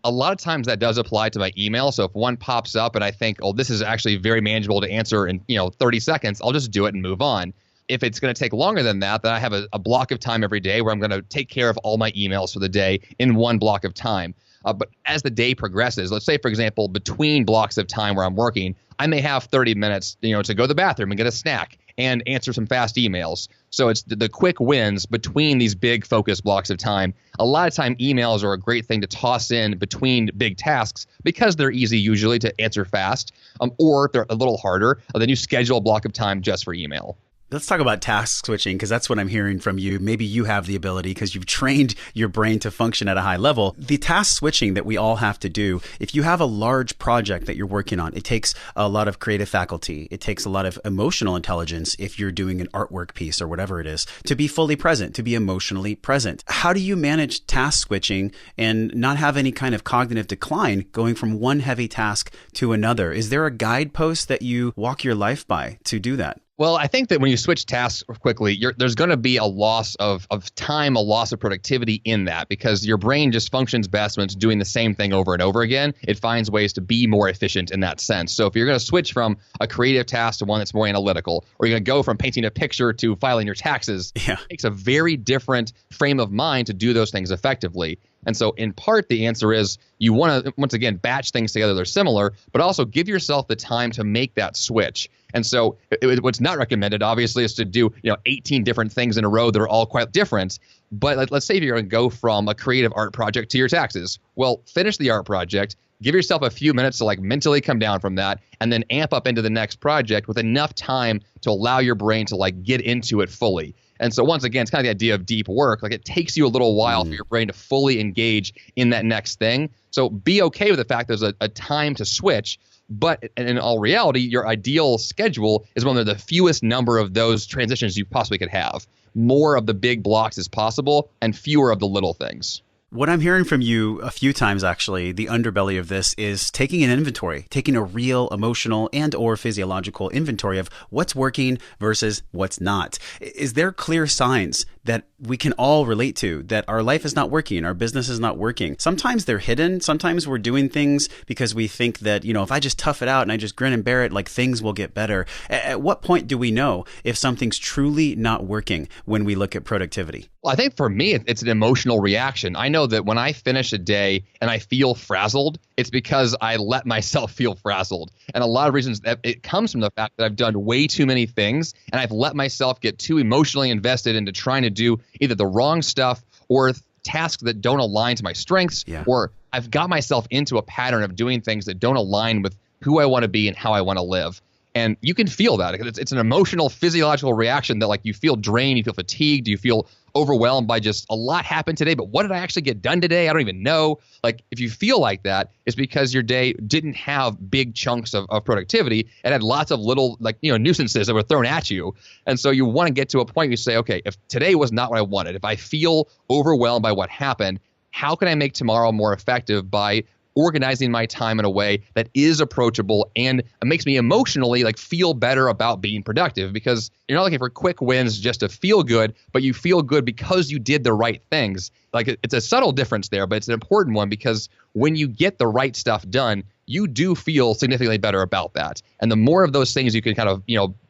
G: A lot of times that does apply to my email. So if one pops up and I think, oh, this is actually very manageable to answer in 30 seconds, I'll just do it and move on. If it's going to take longer than that, then I have a block of time every day where I'm going to take care of all my emails for the day in one block of time. But as the day progresses, let's say, for example, between blocks of time where I'm working, I may have 30 minutes, to go to the bathroom and get a snack and answer some fast emails. So it's the quick wins between these big focus blocks of time. A lot of time, emails are a great thing to toss in between big tasks because they're easy usually to answer fast, or if they're a little harder, then you schedule a block of time just for email.
A: Let's talk about task switching, because that's what I'm hearing from you. Maybe you have the ability because you've trained your brain to function at a high level. The task switching that we all have to do, if you have a large project that you're working on, it takes a lot of creative faculty. It takes a lot of emotional intelligence if you're doing an artwork piece or whatever it is, to be fully present, to be emotionally present. How do you manage task switching and not have any kind of cognitive decline going from one heavy task to another? Is there a guidepost that you walk your life by to do that?
G: Well, I think that when you switch tasks quickly, there's going to be a loss of time, a loss of productivity in that, because your brain just functions best when it's doing the same thing over and over again. It finds ways to be more efficient in that sense. So if you're going to switch from a creative task to one that's more analytical, or you're going to go from painting a picture to filing your taxes, It takes a very different frame of mind to do those things effectively. And so in part, the answer is you want to, once again, batch things together that are similar, but also give yourself the time to make that switch. And so what's not recommended, obviously, is to do 18 different things in a row that are all quite different. But let's say if you're going to go from a creative art project to your taxes. Well, finish the art project, give yourself a few minutes to mentally come down from that, and then amp up into the next project with enough time to allow your brain to get into it fully. And so once again, it's kind of the idea of deep work. It takes you a little while for your brain to fully engage in that next thing. So be okay with the fact there's a time to switch. But in all reality, your ideal schedule is one of the fewest number of those transitions you possibly could have. More of the big blocks as possible and fewer of the little things.
A: What I'm hearing from you a few times, actually, the underbelly of this is taking an inventory, taking a real emotional and or physiological inventory of what's working versus what's not. Is there clear signs that we can all relate to, that our life is not working, our business is not working? Sometimes they're hidden. Sometimes we're doing things because we think that, if I just tough it out and I just grin and bear it, things will get better. At what point do we know if something's truly not working when we look at productivity?
G: Well, I think for me, it's an emotional reaction. I know that when I finish a day and I feel frazzled, it's because I let myself feel frazzled. And a lot of reasons that it comes from the fact that I've done way too many things and I've let myself get too emotionally invested into trying to do either the wrong stuff or tasks that don't align to my strengths, or I've got myself into a pattern of doing things that don't align with who I want to be and how I want to live. And you can feel that. It's an emotional, physiological reaction that like you feel drained, you feel fatigued, you feel overwhelmed by just a lot happened today, but what did I actually get done today? I don't even know. Like if you feel like that, it's because your day didn't have big chunks of productivity. It had lots of little nuisances that were thrown at you. And so you want to get to a point where you say, okay, if today was not what I wanted, if I feel overwhelmed by what happened, how can I make tomorrow more effective by organizing my time in a way that is approachable and it makes me emotionally like feel better about being productive, because you're not looking for quick wins just to feel good, but you feel good because you did the right things. Like it's a subtle difference there, but it's an important one, because when you get the right stuff done, you do feel significantly better about that. And the more of those things you can kind of,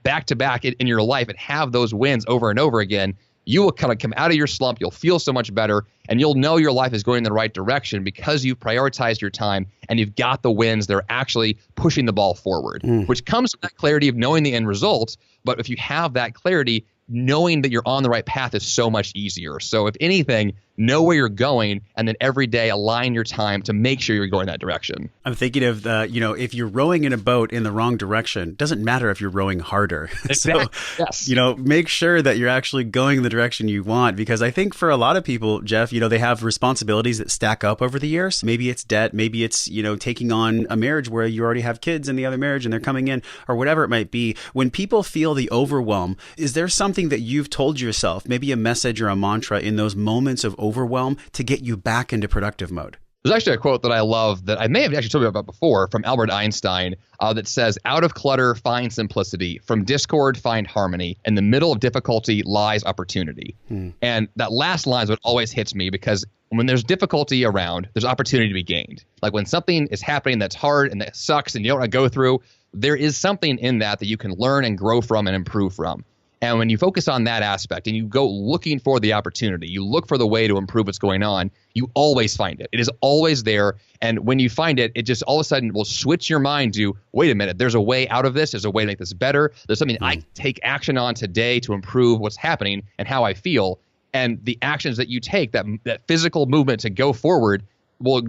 G: back to back in your life and have those wins over and over again, you will kind of come out of your slump. You'll feel so much better, and you'll know your life is going in the right direction because you've prioritized your time and you've got the wins that are actually pushing the ball forward, which comes with that clarity of knowing the end result. But if you have that clarity, knowing that you're on the right path is so much easier. So if anything, know where you're going, and then every day align your time to make sure you're going that direction.
A: I'm thinking of if you're rowing in a boat in the wrong direction, doesn't matter if you're rowing harder.
G: Exactly.
A: So,
G: yes.
A: Make sure that you're actually going the direction you want, because I think for a lot of people, Jeff, they have responsibilities that stack up over the years. Maybe it's debt, maybe it's, taking on a marriage where you already have kids in the other marriage and they're coming in, or whatever it might be. When people feel the overwhelm, is there something that you've told yourself, maybe a message or a mantra in those moments of overwhelm to get you back into productive mode?
G: There's actually a quote that I love that I may have actually told you about before from Albert Einstein that says, "Out of clutter, find simplicity. From discord, find harmony. In the middle of difficulty lies opportunity." And that last line is what always hits me, because when there's difficulty around, there's opportunity to be gained. Like when something is happening that's hard and that sucks and you don't want to go through, there is something in that you can learn and grow from and improve from. And when you focus on that aspect and you go looking for the opportunity, you look for the way to improve what's going on, you always find it. It is always there. And when you find it, it just all of a sudden will switch your mind to, wait a minute, there's a way out of this. There's a way to make this better. There's something I can take action on today to improve what's happening and how I feel. And the actions that you take, that physical movement to go forward, will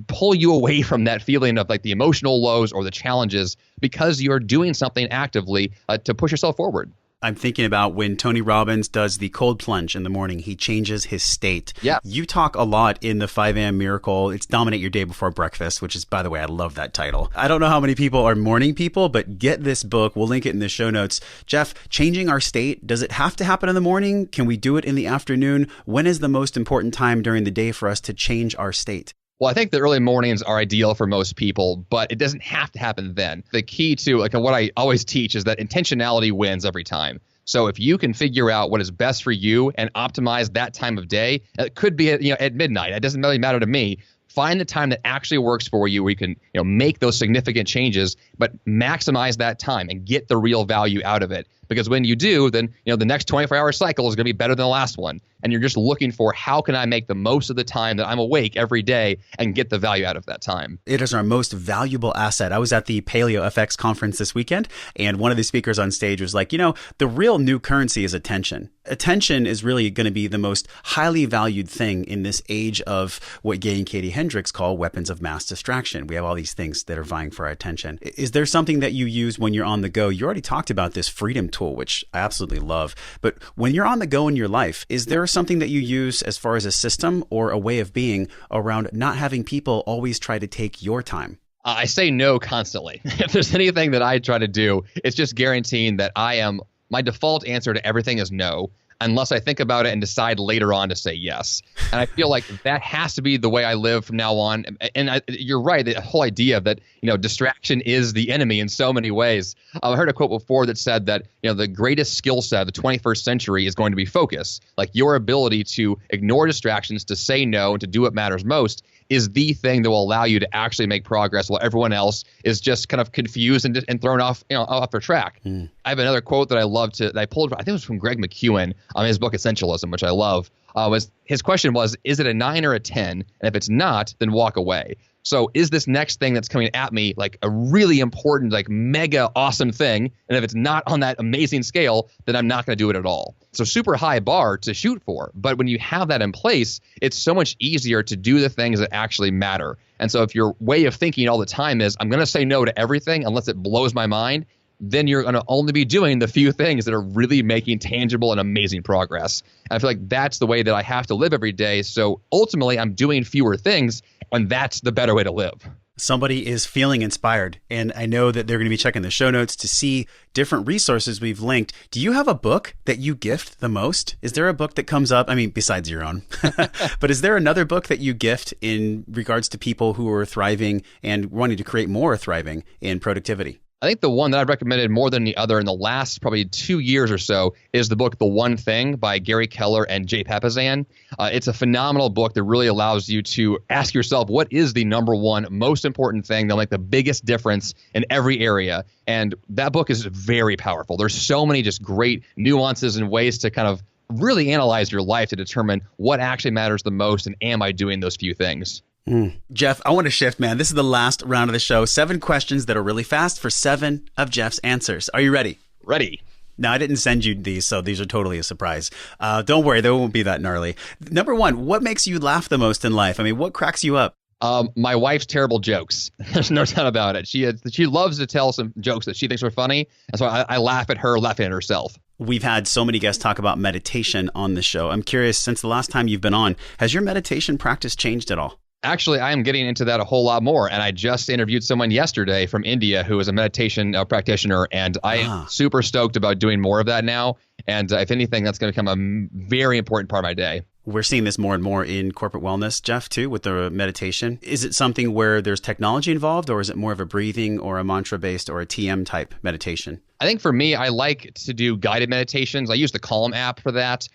G: pull you away from that feeling of like the emotional lows or the challenges, because you're doing something actively to push yourself forward.
A: I'm thinking about when Tony Robbins does the cold plunge in the morning, he changes his state.
G: Yeah.
A: You talk a lot in the 5 a.m. Miracle. It's Dominate Your Day Before Breakfast, which is, by the way, I love that title. I don't know how many people are morning people, but get this book. We'll link it in the show notes. Jeff, changing our state, does it have to happen in the morning? Can we do it in the afternoon? When is the most important time during the day for us to change our state?
G: Well, I think the early mornings are ideal for most people, but it doesn't have to happen then. The key to what I always teach is that intentionality wins every time. So if you can figure out what is best for you and optimize that time of day, it could be at midnight. It doesn't really matter to me. Find the time that actually works for you, where you can make those significant changes, but maximize that time and get the real value out of it. Because when you do, then the next 24-hour cycle is going to be better than the last one. And you're just looking for, how can I make the most of the time that I'm awake every day and get the value out of that time?
A: It is our most valuable asset. I was at the Paleo FX conference this weekend, and one of the speakers on stage was like, the real new currency is attention. Attention is really going to be the most highly valued thing in this age of what Gay and Katie Hendricks call weapons of mass distraction. We have all these things that are vying for our attention. Is there something that you use when you're on the go? You already talked about this freedom tool, which I absolutely love. But when you're on the go in your life, is there something that you use as far as a system or a way of being around not having people always try to take your time?
G: I say no constantly. If there's anything that I try to do, it's just guaranteeing that my default answer to everything is no, unless I think about it and decide later on to say yes. And I feel like that has to be the way I live from now on. And you're right, the whole idea of that, distraction is the enemy in so many ways. I heard a quote before that said that, the greatest skill set of the 21st century is going to be focus. Like your ability to ignore distractions, to say no, and to do what matters most is the thing that will allow you to actually make progress while everyone else is just kind of confused and thrown off their track. I have another quote that I pulled, I think it was from Greg McEwen on his book Essentialism, which I love. His question was, is it a 9 or a 10? And if it's not, then walk away. So is this next thing that's coming at me like a really important, like mega awesome thing? And if it's not on that amazing scale, then I'm not going to do it at all. So super high bar to shoot for. But when you have that in place, it's so much easier to do the things that actually matter. And so if your way of thinking all the time is, I'm going to say no to everything unless it blows my mind, then you're going to only be doing the few things that are really making tangible and amazing progress. And I feel like that's the way that I have to live every day. So ultimately, I'm doing fewer things, and that's the better way to live.
A: Somebody is feeling inspired, and I know that they're going to be checking the show notes to see different resources we've linked. Do you have a book that you gift the most? Is there a book that comes up? I mean, besides your own, but is there another book that you gift in regards to people who are thriving and wanting to create more thriving in productivity?
G: I think the one that I've recommended more than the other in the last probably 2 years or so is the book The One Thing by Gary Keller and Jay Papasan. It's a phenomenal book that really allows you to ask yourself, what is the number one most important thing that'll make the biggest difference in every area? And that book is very powerful. There's so many just great nuances and ways to kind of really analyze your life to determine what actually matters the most and am I doing those few things?
A: Jeff, I want to shift, man. This is the last round of the show. 7 questions that are really fast for 7 of Jeff's answers. Are you ready?
G: Ready.
A: No, I didn't send you these, so these are totally a surprise. Don't worry, they won't be that gnarly. Number 1, what makes you laugh the most in life? I mean, what cracks you up?
G: My wife's terrible jokes. There's no doubt about it. She loves to tell some jokes that she thinks are funny, and so I laugh at her laughing at herself.
A: We've had so many guests talk about meditation on the show. I'm curious, since the last time you've been on, has your meditation practice changed at all?
G: Actually, I am getting into that a whole lot more. And I just interviewed someone yesterday from India who is a meditation practitioner. And I am super stoked about doing more of that now. And if anything, that's going to become a very important part of my day.
A: We're seeing this more and more in corporate wellness, Jeff, too, with the meditation. Is it something where there's technology involved, or is it more of a breathing or a mantra-based or a TM type meditation?
G: I think for me, I like to do guided meditations. I use the Calm app for that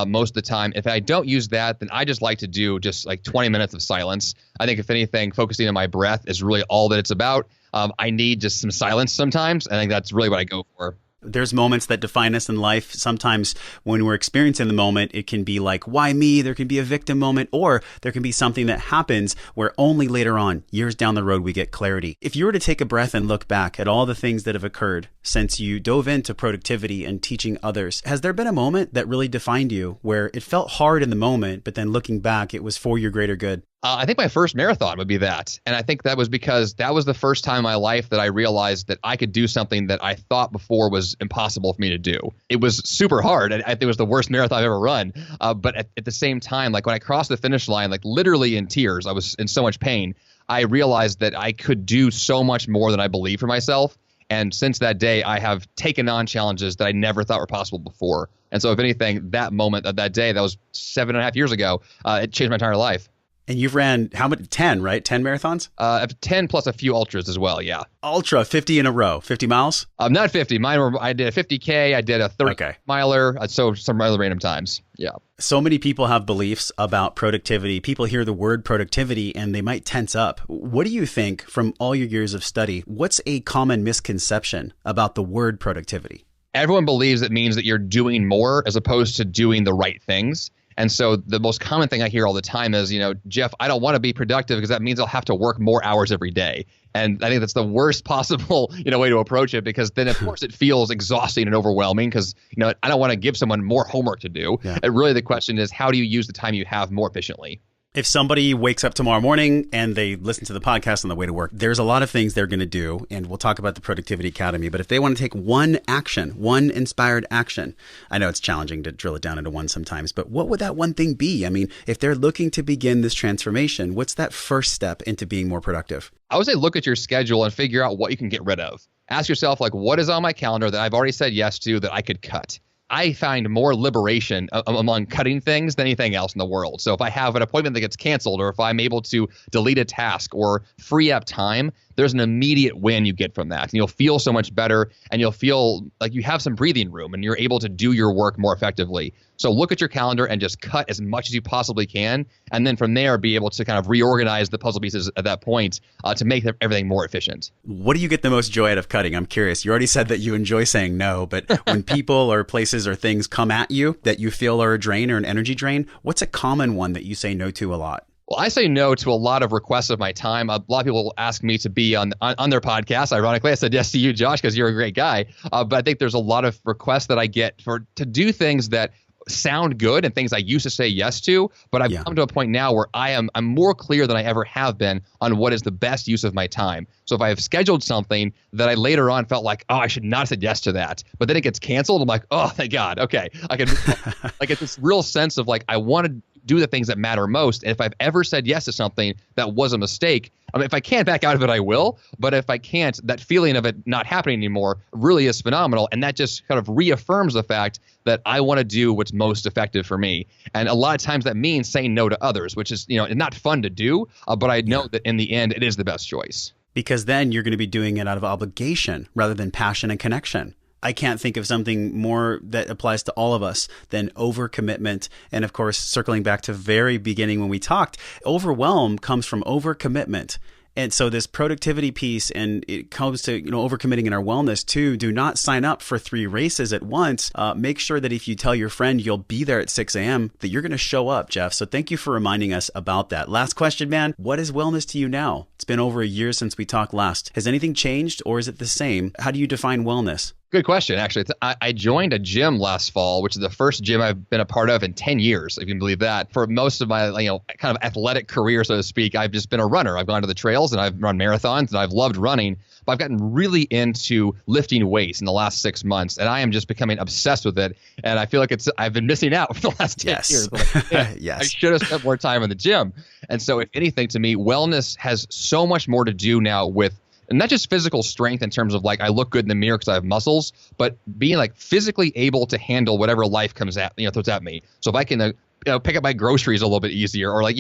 G: most of the time. If I don't use that, then I just like to do just like 20 minutes of silence. I think if anything, focusing on my breath is really all that it's about. I need just some silence sometimes. I think that's really what I go for.
A: There's moments that define us in life. Sometimes when we're experiencing the moment, it can be like, why me? There can be a victim moment, or there can be something that happens where only later on, years down the road, we get clarity. If you were to take a breath and look back at all the things that have occurred since you dove into productivity and teaching others, has there been a moment that really defined you where it felt hard in the moment, but then looking back, it was for your greater good?
G: I think my first marathon would be that. And I think that was because that was the first time in my life that I realized that I could do something that I thought before was impossible for me to do. It was super hard. I think it was the worst marathon I've ever run. But at the same time, like when I crossed the finish line, like literally in tears, I was in so much pain. I realized that I could do so much more than I believed for myself. And since that day, I have taken on challenges that I never thought were possible before. And so if anything, that moment of that day, that was 7.5 years ago, it changed my entire life.
A: And you've ran how many? 10, right? 10 marathons?
G: 10 plus a few ultras as well, yeah.
A: Ultra, 50 in a row, 50 miles?
G: Not 50. I did a 50K, I did a 30 miler, so some other random times, yeah.
A: So many people have beliefs about productivity. People hear the word productivity and they might tense up. What do you think, from all your years of study, what's a common misconception about the word productivity?
G: Everyone believes it means that you're doing more as opposed to doing the right things. And so the most common thing I hear all the time is, Jeff, I don't want to be productive because that means I'll have to work more hours every day. And I think that's the worst possible, way to approach it, because then, of course, it feels exhausting and overwhelming because, I don't want to give someone more homework to do. Yeah. And really the question is, how do you use the time you have more efficiently?
A: If somebody wakes up tomorrow morning and they listen to the podcast on the way to work, there's a lot of things they're going to do, and we'll talk about the Productivity Academy. But if they want to take one action, one inspired action, I know it's challenging to drill it down into one sometimes, but what would that one thing be? I mean, if they're looking to begin this transformation, what's that first step into being more productive?
G: I would say look at your schedule and figure out what you can get rid of. Ask yourself, what is on my calendar that I've already said yes to that I could cut? I find more liberation among cutting things than anything else in the world. So if I have an appointment that gets canceled, or if I'm able to delete a task or free up time, there's an immediate win you get from that. And you'll feel so much better, and you'll feel like you have some breathing room and you're able to do your work more effectively. So look at your calendar and just cut as much as you possibly can. And then from there, be able to kind of reorganize the puzzle pieces at that point to make everything more efficient.
A: What do you get the most joy out of cutting? I'm curious. You already said that you enjoy saying no, but when people or places or things come at you that you feel are a drain or an energy drain, what's a common one that you say no to a lot?
G: Well, I say no to a lot of requests of my time. A lot of people ask me to be on their podcast. Ironically, I said yes to you, Josh, because you're a great guy. But I think there's a lot of requests that I get to do things that sound good and things I used to say yes to, but I've come to a point now where I'm more clear than I ever have been on what is the best use of my time. So if I have scheduled something that I later on felt like, oh, I should not have said yes to that, but then it gets canceled, I'm like, oh, thank God. Okay. I can like it's this real sense of like, I want to do the things that matter most. And if I've ever said yes to something that was a mistake, I mean, if I can't back out of it, I will. But if I can't, that feeling of it not happening anymore really is phenomenal. And that just kind of reaffirms the fact that I want to do what's most effective for me. And a lot of times that means saying no to others, which is, not fun to do. But I know that in the end, it is the best choice.
A: Because then you're going to be doing it out of obligation rather than passion and connection. I can't think of something more that applies to all of us than overcommitment. And of course, circling back to very beginning when we talked, overwhelm comes from overcommitment. And so this productivity piece, and it comes to, overcommitting in our wellness too. Do not sign up for 3 races at once. Make sure that if you tell your friend you'll be there at 6 a.m., that you're going to show up, Jeff. So thank you for reminding us about that. Last question, man. What is wellness to you now? It's been over a year since we talked last. Has anything changed or is it the same? How do you define wellness?
G: Good question. Actually, I joined a gym last fall, which is the first gym I've been a part of in 10 years, if you can believe that. For most of my, kind of athletic career, so to speak, I've just been a runner. I've gone to the trails and I've run marathons and I've loved running. But I've gotten really into lifting weights in the last 6 months, and I am just becoming obsessed with it. And I feel like I've been missing out for the last 10 years. Like,
A: yes.
G: I should have spent more time in the gym. And so if anything, to me, wellness has so much more to do now with not just physical strength in terms of like I look good in the mirror because I have muscles, but being like physically able to handle whatever life comes at, throws at me. So if I can pick up my groceries a little bit easier or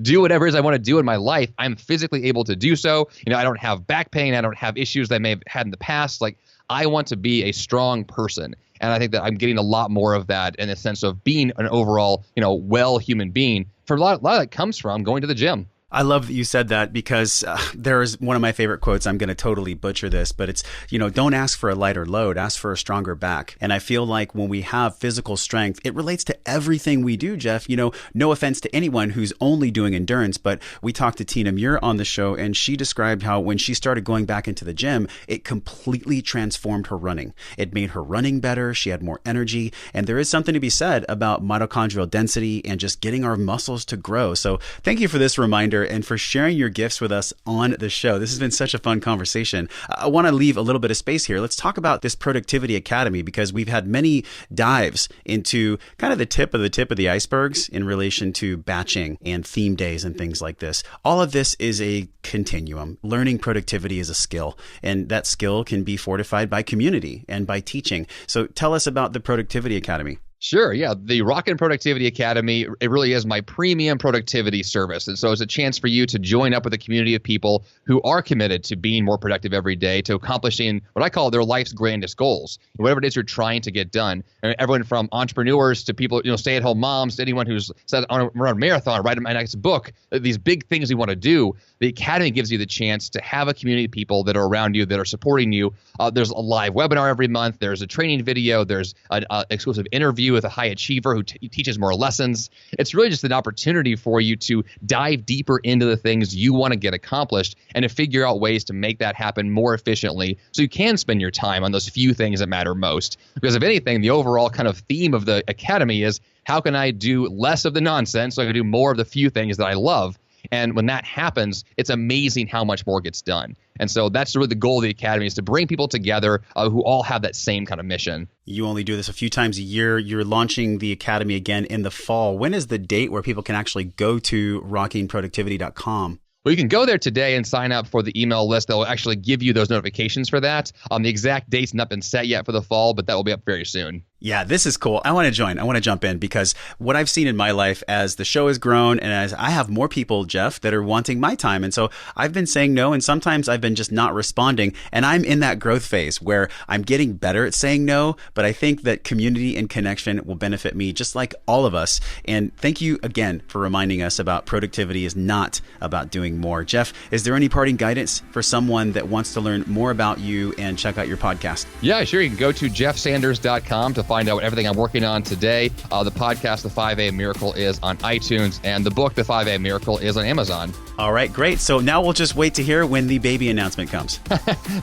G: do whatever it is I want to do in my life, I'm physically able to do so. I don't have back pain. I don't have issues that I may have had in the past. Like I want to be a strong person. And I think that I'm getting a lot more of that in the sense of being an overall, well human being. For a lot of that comes from going to the gym.
A: I love that you said that because there is one of my favorite quotes. I'm going to totally butcher this, but it's, don't ask for a lighter load, ask for a stronger back. And I feel like when we have physical strength, it relates to everything we do, Jeff. No offense to anyone who's only doing endurance, but we talked to Tina Muir on the show and she described how when she started going back into the gym, it completely transformed her running. It made her running better. She had more energy. And there is something to be said about mitochondrial density and just getting our muscles to grow. So thank you for this reminder and for sharing your gifts with us on the show. This has been such a fun conversation. I want to leave a little bit of space here. Let's talk about this Productivity Academy because we've had many dives into kind of the tip of the icebergs in relation to batching and theme days and things like this. All of this is a continuum. Learning productivity is a skill, and that skill can be fortified by community and by teaching. So tell us about the Productivity Academy.
G: Sure. Yeah. The Rockin' Productivity Academy, it really is my premium productivity service. And so it's a chance for you to join up with a community of people who are committed to being more productive every day, to accomplishing what I call their life's grandest goals, whatever it is you're trying to get done. And everyone from entrepreneurs to people, stay-at-home moms, to anyone who's said, I want to run a marathon, write my next book, these big things you want to do. The Academy gives you the chance to have a community of people that are around you, that are supporting you. There's a live webinar every month. There's a training video. There's an exclusive interview with a high achiever who teaches more lessons. It's really just an opportunity for you to dive deeper into the things you want to get accomplished and to figure out ways to make that happen more efficiently so you can spend your time on those few things that matter most. Because if anything, the overall kind of theme of the Academy is how can I do less of the nonsense so I can do more of the few things that I love? And when that happens, it's amazing how much more gets done. And so that's really the goal of the Academy, is to bring people together who all have that same kind of mission.
A: You only do this a few times a year. You're launching the Academy again in the fall. When is the date where people can actually go to rockingproductivity.com?
G: Well, you can go there today and sign up for the email list. They'll actually give you those notifications for that. The exact date's not been set yet for the fall, but that will be up very soon.
A: Yeah, this is cool. I want to join. I want to jump in because what I've seen in my life as the show has grown and as I have more people, Jeff, that are wanting my time. And so I've been saying no, and sometimes I've been just not responding. And I'm in that growth phase where I'm getting better at saying no, but I think that community and connection will benefit me just like all of us. And thank you again for reminding us about productivity is not about doing more. Jeff, is there any parting guidance for someone that wants to learn more about you and check out your podcast?
G: Yeah, sure. You can go to jeffsanders.com to find out everything I'm working on today. The podcast, The 5 a.m. Miracle, is on iTunes, and the book, The 5 a.m. Miracle, is on Amazon.
A: All right, great. So now we'll just wait to hear when the baby announcement comes.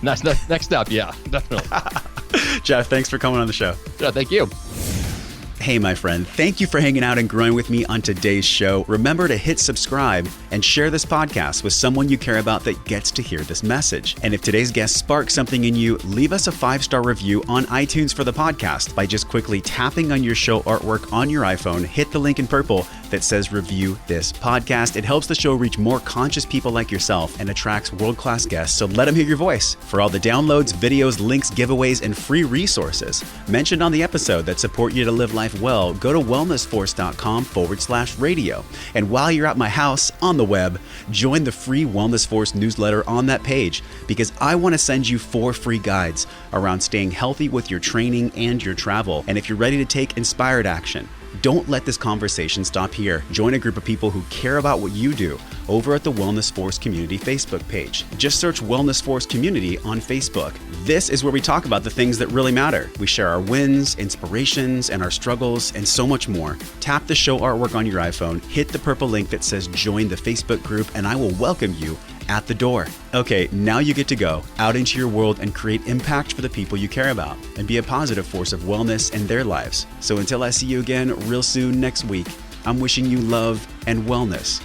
G: Next up, yeah, definitely.
A: Jeff, thanks for coming on the show.
G: Yeah, thank you.
A: Hey, my friend, thank you for hanging out and growing with me on today's show. Remember to hit subscribe and share this podcast with someone you care about that gets to hear this message. And if today's guest sparks something in you, leave us a 5-star review on iTunes for the podcast by just quickly tapping on your show artwork on your iPhone. Hit the link in purple that says review this podcast. It helps the show reach more conscious people like yourself and attracts world-class guests, so let them hear your voice. For all the downloads, videos, links, giveaways, and free resources mentioned on the episode that support you to live life well, go to wellnessforce.com/radio. And while you're at my house on the web, join the free Wellness Force newsletter on that page, because I want to send you 4 free guides around staying healthy with your training and your travel. And if you're ready to take inspired action, don't let this conversation stop here. Join a group of people who care about what you do over at the Wellness Force Community Facebook page. Just search Wellness Force Community on Facebook. This is where we talk about the things that really matter. We share our wins, inspirations, and our struggles, and so much more. Tap the show artwork on your iPhone, hit the purple link that says join the Facebook group, and I will welcome you at the door. Okay, now you get to go out into your world and create impact for the people you care about and be a positive force of wellness in their lives. So until I see you again real soon next week, I'm wishing you love and wellness.